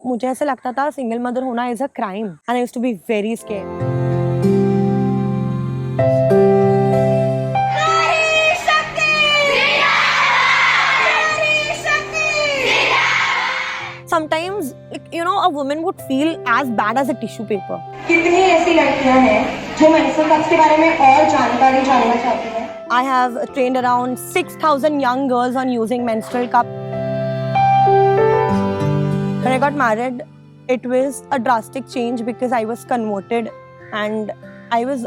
मुझे ऐसा लगता था सिंगल मदर होना is a crime and I used to be very scared. Sometimes, you know, a woman would feel as bad as a tissue paper. कितनी ऐसी लड़कियां हैं जो मेंस्ट्रुअल कप्स के बारे में और जानकारी जानना चाहती हैं? I have trained around 6,000 young girls on using menstrual cup. When I got married, it was a drastic change because I was converted and I was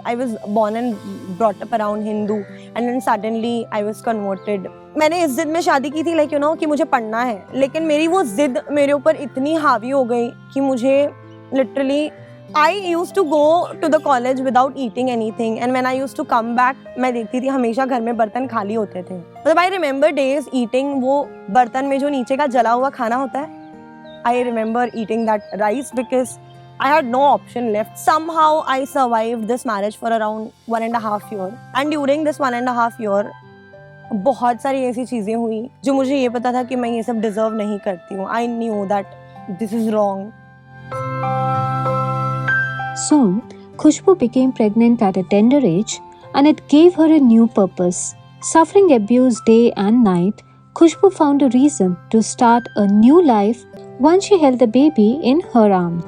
born and brought up around Hindu and then suddenly I was converted. मैंने इस जिद में शादी की थी like you know कि मुझे पढ़ना है, लेकिन मेरी वो जिद मेरे ऊपर इतनी हावी हो गई कि मुझे literally I used to go to the college without eating anything and when I used to come back मैं देखती थी हमेशा घर में बर्तन खाली होते थे। मतलब I remember days eating वो बर्तन में जो नीचे का जला हुआ खाना होता है, I remember eating that rice because I had no option left. Somehow I survived this marriage for around 1.5 years. And during this 1.5 years, बहुत सारी ऐसी चीजें हुई जो मुझे ये पता था कि मैं ये सब डिजर्व नहीं करती हूँ. I knew that this is wrong. Soon, Khushbu became pregnant at a tender age, and it gave her a new purpose. Suffering abuse day and night, Khushbu found a reason to start a new life once she held the baby in her arms.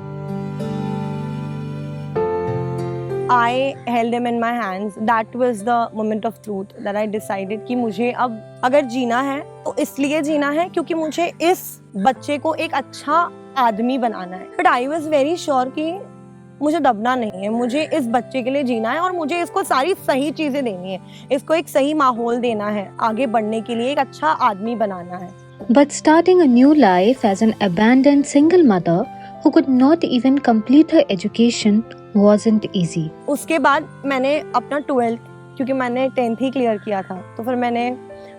I held him in my hands. That was the moment of truth that I decided कि मुझे अब अगर जीना है तो इसलिए जीना है क्योंकि मुझे इस बच्चे को एक अच्छा आदमी बनाना है. But I was very sure कि मुझे दबना नहीं है, मुझे इस बच्चे के लिए जीना है और मुझे इसको सारी सही चीजें देनी है, इसको एक सही माहौल देना है, आगे बढ़ने के लिए एक अच्छा आदमी बनाना है. But starting a new life as an abandoned single mother who could not even complete her education wasn't easy. उसके बाद मैंने अपना 12th क्योंकि मैंने 10th ही क्लियर किया था तो फिर मैंने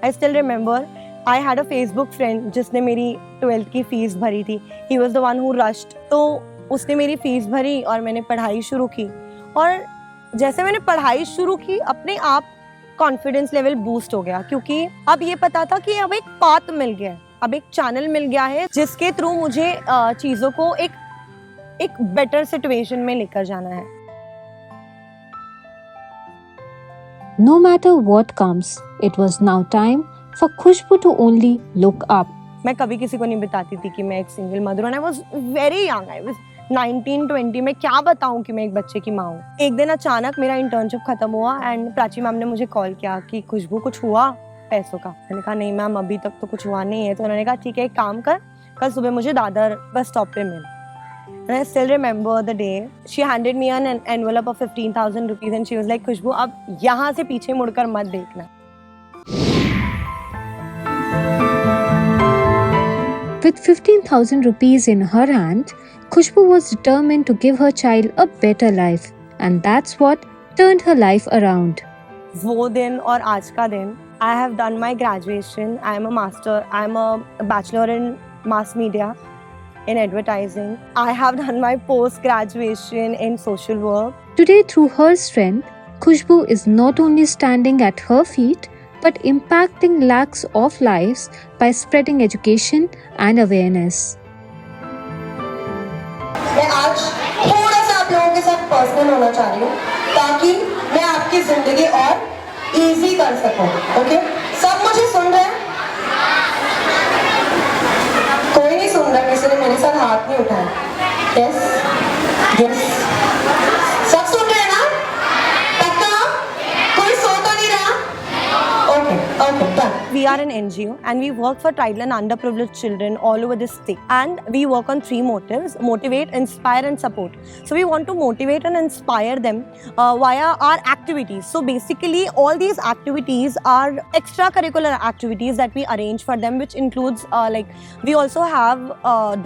I still remember I had a Facebook friend जिसने मेरी 12th की फीस भरी थी. He was the one who rushed. तो उसने मेरी फीस भरी और मैंने पढ़ाई शुरू की और जैसे मैंने पढ़ाई शुरू की अपने आप कॉन्फिडेंस लेवल बूस्ट हो गया क्योंकि अब ये पता था कि अब एक पाथ मिल गया है, अब एक चैनल मिल गया है जिसके थ्रू मुझे चीज़ों को एक बेटर सिचुएशन में लेकर जाना है. No matter what comes, it was now time for Khushbu to only look up. मैं कभी किसी को नहीं बताती थी कि मैं एक सिंगल मदर हूँ. I was very young. I was 19-20 में क्या बताऊँ कि मैं एक बच्चे की माँ हूँ. एक दिन अचानक मेरा इंटर्नशिप खत्म हुआ एंड प्राची मैम ने मुझे कॉल किया कि खुशबू कुछ हुआ पैसों का. मैंने कहा नहीं मैम अभी तक तो कुछ हुआ नहीं है. तो उन्होंने कहा ठीक है एक काम कर, कल सुबह मुझे दादर बस स्टॉप पे मिल. And I still remember the day. She handed me an envelope of 15,000 rupees and she was like, खुशबू अब यहाँ से पीछे मुड़कर मत देखना. With 15,000 rupees in her hand, Khushbu was determined to give her child a better life, and that's what turned her life around. वो दिन और आज का दिन, I have done my graduation. I am a master. I am a bachelor in mass media, in advertising. I have done my post-graduation in social work. Today, through her strength, Khushbu is not only standing at her feet, but impacting lakhs of lives by spreading education and awareness. मैं आज थोड़ा सा आप लोगों के साथ personal होना चाह रही हूँ ताकि मैं आपकी जिंदगी और इजी कर सकूँ. ओके, सब मुझे सुन रहे हैं? कोई नहीं सुन रहा, किसी ने मेरे साथ हाथ नहीं उठाया. यस यस, सब सुन रहे हैं ना? पक्का? कोई सो तो नहीं रहा? Okay okay done. We are an NGO and we work for tribal and underprivileged children all over the state. And we work on 3 motives: motivate, inspire and support. So we want to motivate and inspire them via our activities. So basically all these activities are extracurricular activities that we arrange for them, which includes like we also have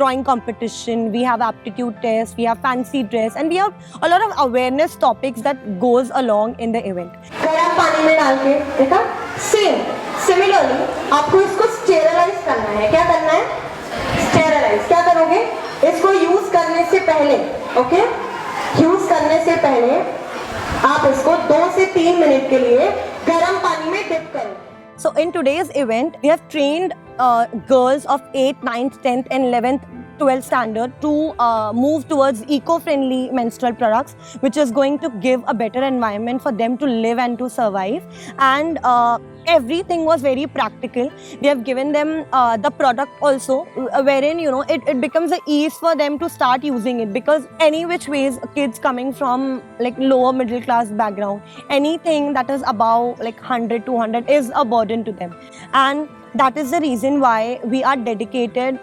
drawing competition, we have aptitude tests, we have fancy dress and we have a lot of awareness topics that goes along in the event. गर्म पानी में डाल के देखा similarly आपको इसको sterilise करना है. क्या करना है? स्टेरलाइज. क्या करोगे? इसको यूज करने से पहले, ओके, यूज करने से पहले आप इसको 2 से 3 मिनट के लिए गर्म पानी में डिप करो. So in today's event, we have trained girls of 8th, 9th, 10th and 11th 12th standard to move towards eco-friendly menstrual products, which is going to give a better environment for them to live and to survive. And everything was very practical. We have given them the product also, wherein it becomes a ease for them to start using it, because any which ways kids coming from like lower middle class background, anything that is above like 100 200 is a burden to them. And that is the reason why we are dedicated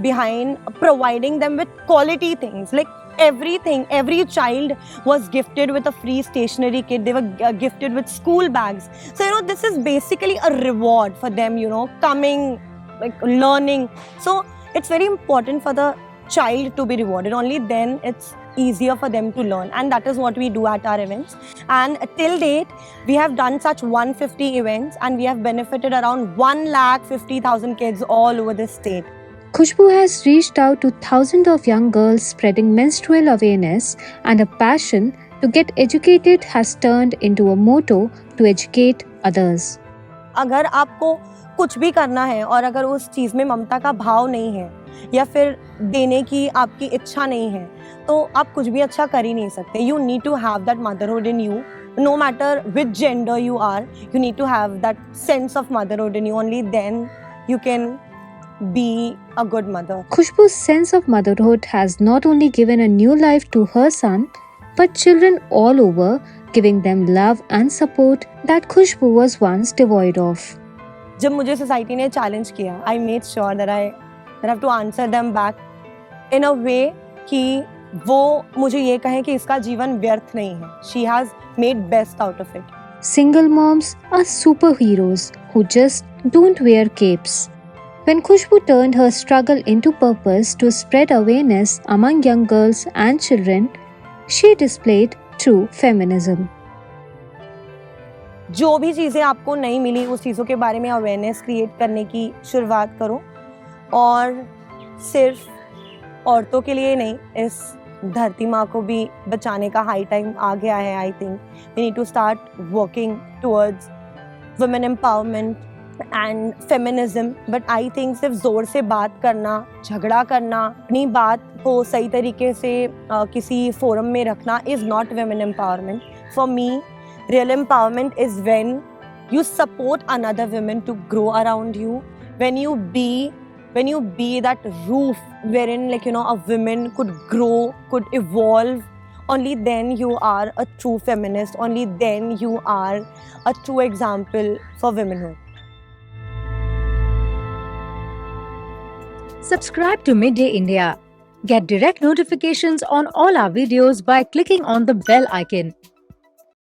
behind providing them with quality things. Like everything, every child was gifted with a free stationery kit. They were gifted with school bags. So this is basically a reward for them, coming, like learning. So it's very important for the child to be rewarded. Only then it's easier for them to learn, and that is what we do at our events. And till date we have done such 150 events, and we have benefited around 1,50,000 kids all over the state. Khushbu has reached out to thousands of young girls, spreading menstrual awareness, and a passion to get educated has turned into a motto to educate others. अगर आपको कुछ भी करना है और अगर उस चीज़ में ममता का भाव नहीं है या फिर देने की आपकी इच्छा नहीं है, तो आप कुछ भी अच्छा कर ही नहीं सकते. You need to have that motherhood in you. No matter which gender you are, you need to have that sense of motherhood in you. Only then you can be a good mother. Khushbu's sense of motherhood has not only given a new life to her son, but children all over, giving them love and support that Khushbu was once devoid of. जब मुझे society ने challenge किया, I made sure that I have to answer them back in a way कि वो मुझे ये कहें कि इसका जीवन व्यर्थ नहीं है. She has made best out of it. Single moms are superheroes who just don't wear capes. When Khushbu turned her struggle into purpose to spread awareness among young girls and children, she displayed true feminism. जो भी चीज़ें आपको नहीं मिली, उस चीज़ों के बारे में अवेयरनेस क्रिएट करने की शुरुआत करो. और सिर्फ औरतों के लिए नहीं, इस धरती माँ को भी बचाने का हाई टाइम आ गया है. I think we need to start working towards women empowerment and feminism. But I think सिर्फ ज़ोर से बात करना, झगड़ा करना, अपनी बात को सही तरीके से किसी फोरम में रखना is not women empowerment. For me, real empowerment is when you support another woman to grow around you, when you be that roof wherein a woman could grow, could evolve. Only then you are a true feminist. Only then you are a true example for womanhood. Subscribe to Midday India. Get direct notifications on all our videos by clicking on the bell icon.